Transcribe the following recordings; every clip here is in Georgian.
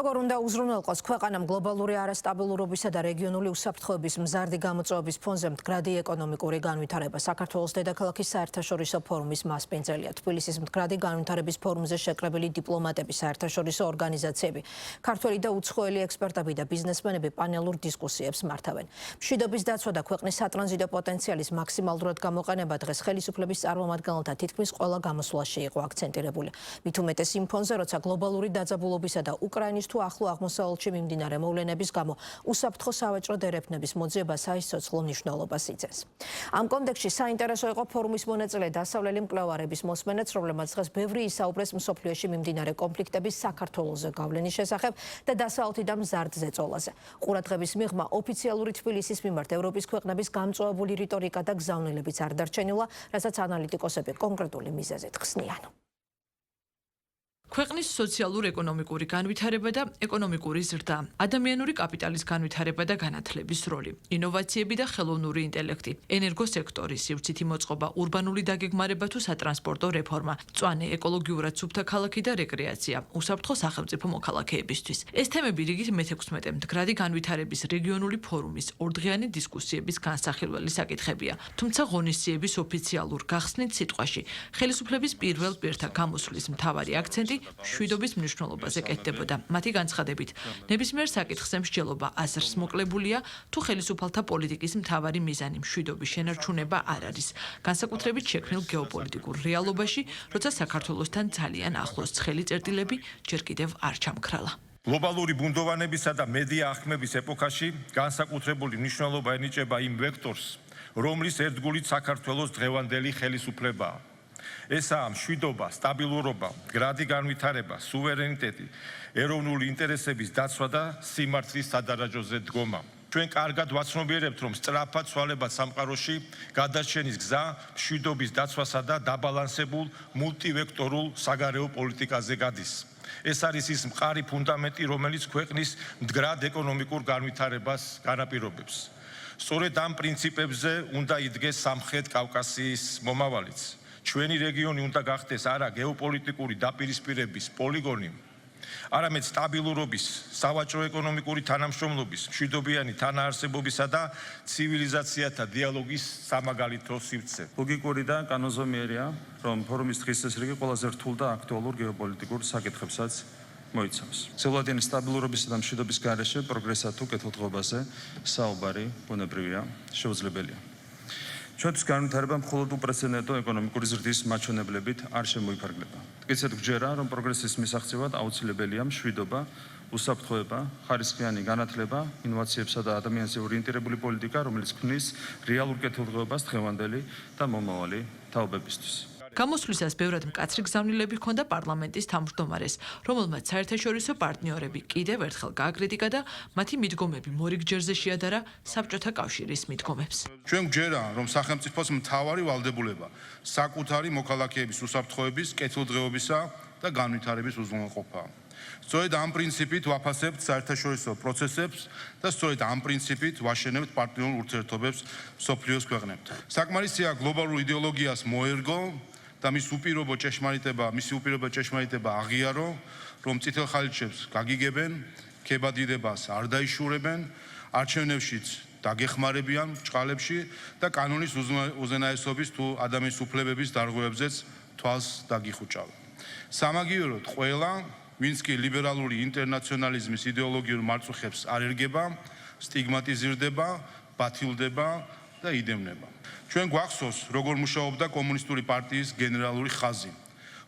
როგორ უნდა უზრუნველყოს ქვეყანამ გლობალური არასტაბილურობისა და რეგიონული უსაფრთხოების მზარდი გამოწვევების ფონზე მდგრადი ეკონომიკური განვითარება. საქართველოს დედაქალაქის საერთაშორისო ფორუმის მასპინძელია. თბილისის მდგრადი განვითარების ფორუმზე შეკრებილი დიპლომატები, საერთაშორისო ორგანიზაციები, ქართველი და უცხოელი ექსპერტები და ბიზნესმენები პანელურ დისკუსიებს მართავენ. მშვიდობის დაცვა და ქვეყნის სატრანზიტო პოტენციალის მაქსიმალურად გამოყენება დღეს ხელისუფლების წარმომადგენელთა თითქმის ყველა გამოსვლაში იყო აქცენტირებული. მით უმეტეს იმ ფონზე, როცა გლობალური დაძაბულობისა და უკრაინის თუ ახლო აღმოსავლეთში მიმდინარე მოვლენების გამო უსაფრთხო სავაჭრო დერეფნების მოძიება საისოცხლო მნიშვნელობას იძლევა. ამ კონტექსტში საინტერესო იყო ფორუმის მონაწილე დასავლელი მკვლევარების მოსმენაც, რომლებმაც დღეს ბევრი ისაუბრეს მსოფლიოში მიმდინარე კონფლიქტების საქართველოზე გავლენის შესახებ და დასავლეთიდან მზარდ ზეწოლაზე. ყურადღების მიღმა ოფიციალური თბილისის მიმართ ევროპის ქვეყნების გამწვავებული რიტორიკა და გზავნილებიც არ დარჩენილა, რასაც ანალიტიკოსები კონკრეტული მიზეზით ხსნიან. ქვეყნის სოციალურ-ეკონომიკური განვითარება და ეკონომიკური ზრდა, ადამიანური კაპიტალის განვითარება და განათლების როლი, ინოვაციები და ხელოვნური ინტელექტი, ენერგოსექტორი, სივრცითი მოწყობა, ურბანული დაგეგმარება თუ სატრანსპორტო რეფორმა, მწვანე ეკოლოგიურად სუფთა ქალაქი და რეკრეაცია, უსაფრთხო სახელმწიფო მოქალაქეებისთვის. ეს თემები რიგით მე-16 მდგრადი განვითარების რეგიონული ფორუმის ორდღიანი დისკუსიების განსახილველი საკითხებია. თუმცა ღონისძიების ოფიციალურ გახსნით სიტყვაში ხელისუფლების პირველ პირთა გამოსვლის მთავარი აქცენტი მშვიდობის მნიშვნელობაზე კეთდებოდა. მათი განცხადებით, ნებისმიერ საკითხზე მსჯელობა აზრს მოკლებულია, თუ ხელისუფალთა პოლიტიკის მთავარი მიზანი მშვიდობის შენარჩუნება არ არის. განსაკუთრებით შექმნილ გეოპოლიტიკურ რეალობაში, როცა საქართველოსთან ძალიან ახლოს ცხელი წერტილები ჯერ კიდევ არ ჩამქრალა. გლობალური ბუნდოვანებისა და მედია აღქმების ეპოქაში განსაკუთრებული მნიშვნელობა ენიჭება იმ ვექტორს, რომლის ერთგულით საქართველოს დღევანდელი ხელისუფლებაა. ესაა მშვიდობა, სტაბილურობა, მდგრადი განვითარება, სუვერენიტეტი, ეროვნული ინტერესების დაცვა და სიმართლის სადარაჯოზე დგომა. ჩვენ კარგად ვაცნობიერებთ, რომ სწრაფად ცვალებად სამყაროში გადარჩენის გზა მშვიდობის დაცვასა და დაბალანსებულ მულტივექტორულ საგარეო პოლიტიკაზე გადის. ეს არის ის მყარი ფუნდამენტი, რომელიც ქვეყნის მდგრად ეკონომიკურ განვითარებას განაპირობებს. სწორედ ამ პრინციპებზე უნდა იდგეს სამხრეთ კავკასიის მომავალიც. ჩვენი რეგიონი უნდა გახდეს არა გეოპოლიტიკური დაპირისპირების პოლიგონი, არამედ სტაბილურობის, სავაჭრო-ეკონომიკური თანამშრომლობის, მშვიდობიანი თანაარსებობისა და ცივილიზაციათა დიალოგის სამაგალითო სივრცე. ლოგიკური და კანონზომიერია, რომ ფორუმის დღის წესრიგი ყველაზე რთულ და აქტუალურ გეოპოლიტიკურ საკითხებსაც მოიცავს. სეულადიანი სტაბილურობისა და მშვიდობის გარეშე პროგრესსა თუ კეთილდღეობაზე საუბარი ბუნებრივია, შეუძლებელია. ჩვენთვის განვითარება მხოლოდ უპრეცედენტო ეკონომიკური ზრდის მაჩვენებლებით არ შემოიფარგლება. მტკიცედ გვჯერა, რომ პროგრესის მისაღწევად აუცილებელია მშვიდობა, უსაფრთხოება, ხარისხიანი განათლება, ინოვაციებსა და ადამიანზე ორიენტირებული პოლიტიკა, რომელიც ქმნის რეალურ კეთილდღეობას დღევანდელი და მომავალი თაობებისთვის. გამოსვლისას ბევრად მკაცრი გზავნილები ჰქონდა პარლამენტის თავმჯდომარეს, რომელმაც საერთაშორისო პარტნიორები კიდევ ერთხელ გააკრიტიკა და მათი მიდგომები მორიგ ჯერზე შეადარა საბჭოთა კავშირის მიდგომებს. ჩვენ გვჯერა, რომ სახელმწიფოს მთავარი ვალდებულება საკუთარი მოქალაქეების უსაფრთხოების, კეთილდღეობისა და განვითარების უზრუნველყოფაა. სწორედ ამ პრინციპით ვაფასებთ საერთაშორისო პროცესებს და სწორედ ამ პრინციპით ვაშენებთ პარტნიორულ ურთიერთობებს მსოფლიოს ქვეყნებთან. საკმარისია გლობალურ იდეოლოგიას მოერგო და მისი უპირობო ჭეშმარიტება აღიარო, რომ წითელ ხალიჩებს გაგიგებენ, ქებადიდებას არ დაიშურებენ, არჩევნებშიც დაგეხმარებიან ჭყალებში და კანონის უზენაესობის თუ ადამიანის უფლებების დარღვევებზეც თვალს დაგიხუჭავენ. სამაგიეროდ ყველა, ვინც კი ლიბერალური ინტერნაციონალიზმის იდეოლოგიურ მარწუხებს არ ერგება, სტიგმატიზირდება, ბათილდება და იდევნება. ჩვენ გვახსოვს, როგორ მუშაობდა კომუნისტური პარტიის გენერალური ხაზი,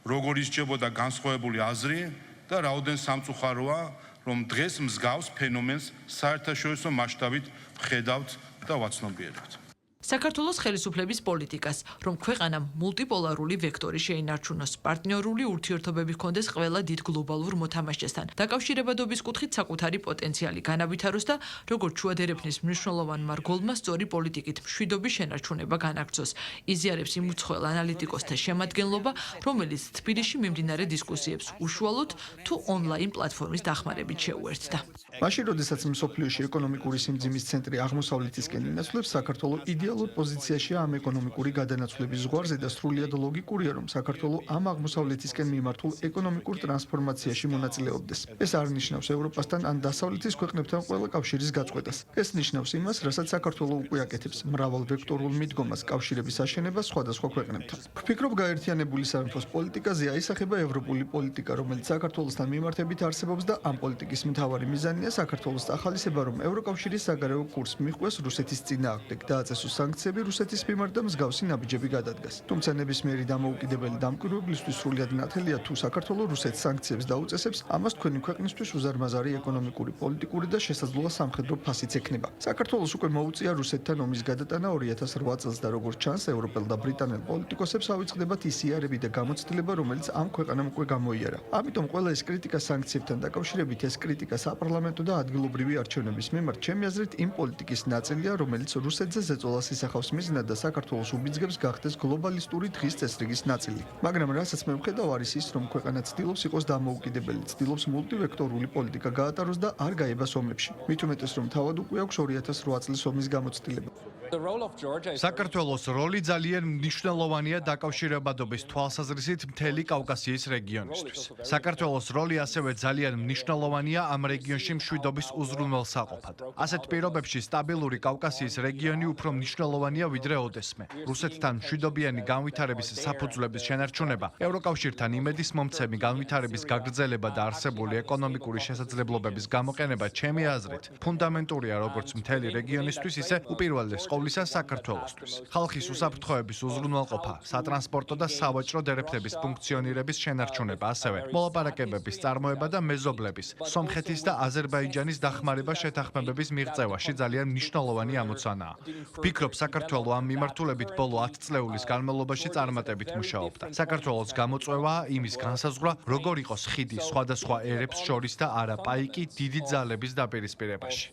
როგორ ისჯებოდა განსხვავებული აზრი და რაოდენ სამწუხაროა, რომ დღეს მსგავს ფენომენს საერთაშორისო მასშტაბით ვხედავთ და ვაცნობიერებთ. საქართველოს ხელისუფლების პოლიტიკას, რომ ქვეყანამ მულტიპოლარული ვექტორი შეინარჩუნოს, პარტნიორული ურთიერთობები ჰქონდეს ყველა დიდ გლობალურ მოთამაშესთან, დაკავშირებადობის კუთხით საკუთარი პოტენციალი განავითაროს და როგორც შუადერეფნის მნიშვნელოვანმა რგოლმა სწორი პოლიტიკით მშვიდობის შენარჩუნება განაგრძოს, იზიარებს იმ უცხოელ ანალიტიკოსთა შემადგენლობა, რომელიც თბილისში მიმდინარე დისკუსიებს უშუალოდ თუ ონლაინ პლატფორმის დახმარებით შეუერთდა. მაშინ, როდესაც მსოფლიოში ეკონომიკური სიმძიმის ცენტრი აღმოსავლეთისკენ ინაცვლებს, საქართველოს იდეალურ სტაბილურ პოზიციაშია ამ ეკონომიკური გადანაცვლების ზღვარზე და სრულიად ლოგიკურია, რომ საქართველოს ამ აღმოსავლეთისკენ მიმართულ ეკონომიკურ ტრანსფორმაციაში მონაწილეობდეს. ეს არ ნიშნავს ევროპასთან ან დასავლეთის ქვეყნებთან ყველა კავშირის გაწყვეტას. ეს ნიშნავს იმას, რასაც საქართველოს უკვე აკეთებს, მრავალ ვექტორულ მიდგომას კავშირების აშენებას სხვადასხვა ქვეყნებთან. ვფიქრობ, გაერთიანებული სამეფოს პოლიტიკაზე აისახება ევროპული პოლიტიკა, რომელიც საქართველოსთან მიმართებით არსებობს და ამ პოლიტიკის მთავარი მიზანია საქართველოს ახალისება, რომ ევროკავშირის საგარეო კურსს მიჰყვეს რუსეთის წინააღმდეგ, დააწესოს სანქციები რუსეთის მიმართ და მსგავსი ნაბიჯები გადადგას. თუმცა ნებისმიერი დამოუკიდებელი დამკვირვებლისთვის სრულიად ნათელია, თუ საქართველოს რუსეთს სანქციებს დაუწესებს, ამას თქვენი ქვეყნისთვის უზარმაზარი ეკონომიკური, პოლიტიკური და შესაძლოა სამხედრო ფასიც ექნება. საქართველოს უკვე მოუწია რუსეთთან ომის გადატანა 2008 წელს და როგორც ჩანს, ევროპელ და ბრიტანელ პოლიტიკოსებს ავიწყდებათ ის იარები და გამოცდილება, რომელიც ამ ქვეყანამ უკვე გამოიარა. ამიტომ ყველა ეს კრიტიკა სანქციებთან დაკავშირებით, ეს კრიტიკა საპარლამენტო და ადგილობრივი არჩევნების მიმართ, ჩემი აზრით, იმ პოლიტიკის ნაწილია, რომელიც რუსეთზე ზეწოლას ისახავს მიზნად და საქართველოს უბიძგებს გახდეს გლობალისტური დღის წესრიგის ნაწილი. მაგრამ რასაც მე ვხედავ, არის ის, რომ ქვეყანა ცდილობს იყოს დამოუკიდებელი, ცდილობს მულტივექტორული პოლიტიკა გაატაროს და არ გაებას ომებში. მით უმეტეს, რომ თავად უკვე აქვს 2008 წლის ომის გამოცდილება. საქართველოს როლი ძალიან მნიშვნელოვანია დაკავშირებადობის თვალსაზრისით მთელი კავკასიის რეგიონისთვის. საქართველოს როლი ასევე ძალიან მნიშვნელოვანია ამ რეგიონში მშვიდობის უზრუნველსაყოფად. ასეთ პირობებში სტაბილური კავკასიის რეგიონი უფრო მნიშვნელოვანია ვიდრე ოდესმე. რუსეთთან მშვიდობიანი განვითარების საფუძვლების შენარჩუნება, ევროკავშირთან იმედის მომცემი განვითარების გაგრძელება და არსებული ეკონომიკური შესაძლებლობების გამოყენება, ჩემი აზრით, ფუნდამენტურია როგორც მთელი რეგიონისთვის, ისე უპირველეს ყოვლისა საქართველოსთვის. ხალხის უსაფრთხოების უზრუნველყოფა, სატრანსპორტო და სავაჭრო დერეფნების ფუნქციონირების შენარჩუნება, ასევე მოლაპარაკებების წარმოება და მეზობლების, სომხეთის და აზერბაიჯანის დახმარება შეთანხმებების მიღწევაში ძალიან მნიშვნელოვანი ამოცანაა. ვფიქრობ, საქართველოს ამ მიმართულებით ბოლო 10 წლეულის განმავლობაში წარმატებით მუშაობდა. საქართველოს გამოწვევაა იმის განსაზღვრა, როგორ იყოს ხიდი სხვადასხვა ერებს შორის და არა პაიკი დიდი ძალების დაპირისპირებაში.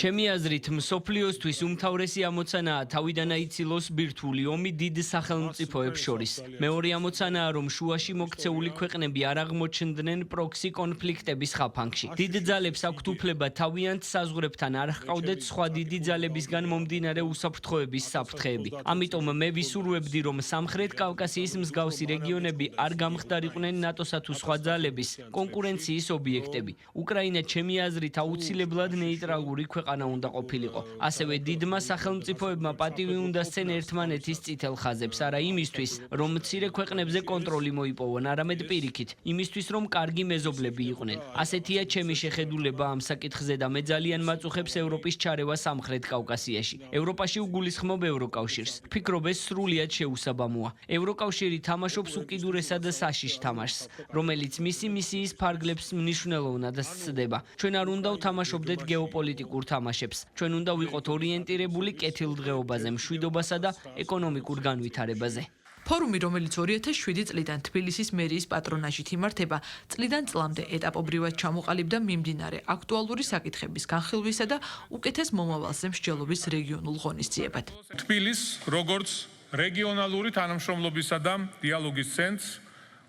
ჩემი აზრით, მსოფლიოსთვის უმთავრესი ამოცანაა თავიდან აიცილოს ბირთვული ომი დიდ სახელმწიფოებს შორის. მეორე ამოცანაა, რომ შუაში მოქცეული ქვეყნები არ აღმოჩნდნენ პროქსი კონფლიქტების ხაფანგში. დიდ ძალებს აქვთ უფლება თავიანთ საზღვრებთან არ ჰყავდეთ სხვა დიდი ძალებისგან მომდინარე უსაფრთხოების საფრთხეები. ამიტომ მე ვისურვებდი, რომ სამხრეთ კავკასიის მსგავსი რეგიონები არ გამხდარიყვნენ ნატოსა თუ სხვა ძალების კონკურენციის ობიექტები. უკრაინა ჩემი აზრით აუცილებლად ნეიტრალური ქვეყანა უნდა ყოფილიყო. ასევე დიდმა სახელმწიფოებმა პატივი უნდა სცენ ერთმანეთის წითელ ხაზებს, არა იმისთვის, რომ მცირე ქვეყნებზე კონტროლი მოიპოვონ, არამედ პირიქით, იმისთვის, რომ კარგი მეზობლები იყვნენ. ასეთია ჩემი შეხედულება ამ საკითხზე და მე ძალიან მაწუხებს ევროპის ჩარევა სამხრეთ კავკასიაში. ევროპაში უგულისხმობ ევროკავშირს. ვფიქრობ, ეს სრულიად შეუსაბამოა. ევროკავშირი თამაშობს უკიდურესად საშიშ თამაშს, რომელიც მისი მისიის ფარგლებს მნიშვნელოვნად სცდება. ჩვენ არ უნდა ვთამაშობდეთ გეოპოლიტიკურ თამაშებს. ჩვენ უნდა ვიყოთ ორიენტირებული კეთილდღეობაზე, მშვიდობასა და ეკონომიკურ განვითარებაზე. ფორუმი, რომელიც 2007 წლიდან თბილისის მერიის პატრონაჟით იმართება, წლიდან წლამდე ეტაპობრივად ჩამოყალიბდა მიმდინარე აქტუალური საკითხების განხილვისა და უკეთეს მომავალზე მსჯელობის რეგიონულ ღონისძიებად. თბილის როგორც რეგიონალური თანამშრომლობისა და დიალოგის ცენტრს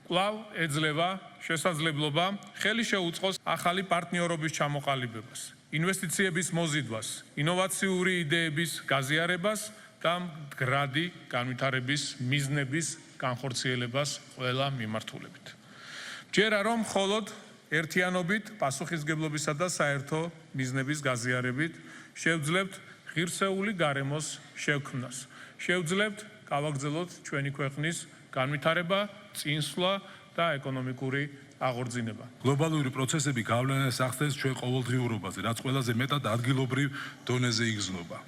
კვლავ ეძლევა შესაძლებლობა ხელი შეუწყოს ახალი პარტნიორობის ჩამოყალიბებას, ინვესტიციების მოზიდვას, ინოვაციური იდეების გაზიარებას და მდგრადი განვითარების მიზნების განხორციელებას ყველა მიმართულებით. ჯერა რომ მხოლოდ ერთიანობით, პასუხისგებლობისა და საერთო მიზნების გაზიარებით შევძლებთ ღირსეული გარემოს შექმნას. შევძლებთ გავაგრძელოთ ჩვენი ქვეყნის განვითარება, წინსვლა და ეკონომიკური აღორძინება. გლობალური პროცესები გავლენას ახდენს ჩვენ ყოველდღიურობაზე, რაც ყველაზე მეტად ადგილობრივ დონეზე იგრძნობა.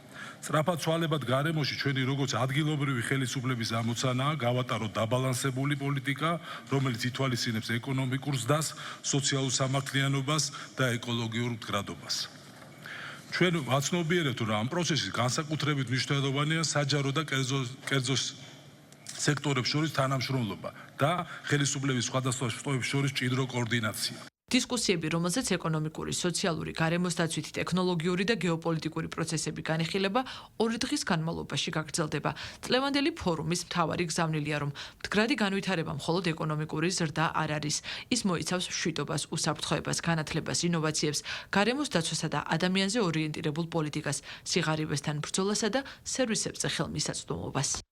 სწრაფად ცვალებად გარემოში ჩვენი როგორც ადგილობრივი ხელისუფლების ამოცანაა გავატაროთ დაბალანსებული პოლიტიკა, რომელიც ითვალისწინებს ეკონომიკურ ზრდას, სოციალურ სამართლიანობას და ეკოლოგიურ მდგრადობას. ჩვენ ვაცნობიერებთ, რომ ამ პროცესის განსაკუთრებით მნიშვნელოვანია საჯარო და კერძო სექტორებს შორის თანამშრომლობა და ხელისუფლების სხვადასხვა შტოებს შორის მჭიდრო კოორდინაცია. დისკუსიები, რომელზეც ეკონომიკური, სოციალური, გარემოსდაცვითი, ტექნოლოგიური და გეოპოლიტიკური პროცესები განიხილება, 2 დღის განმავლობაში გაგრძელდება. წლევანდელი ფორუმის მთავარი გზავნილია, რომ მდგრადი განვითარება მხოლოდ ეკონომიკური ზრდა არ არის. ის მოიცავს მშვიდობას, უსაფრთხოებას, განათლებას, ინოვაციებს, გარემოს დაცვასა და ადამიანზე ორიენტირებულ პოლიტიკას, სიღარიბესთან ბრძოლასა და სერვისებზე ხელმისაწვდომობას.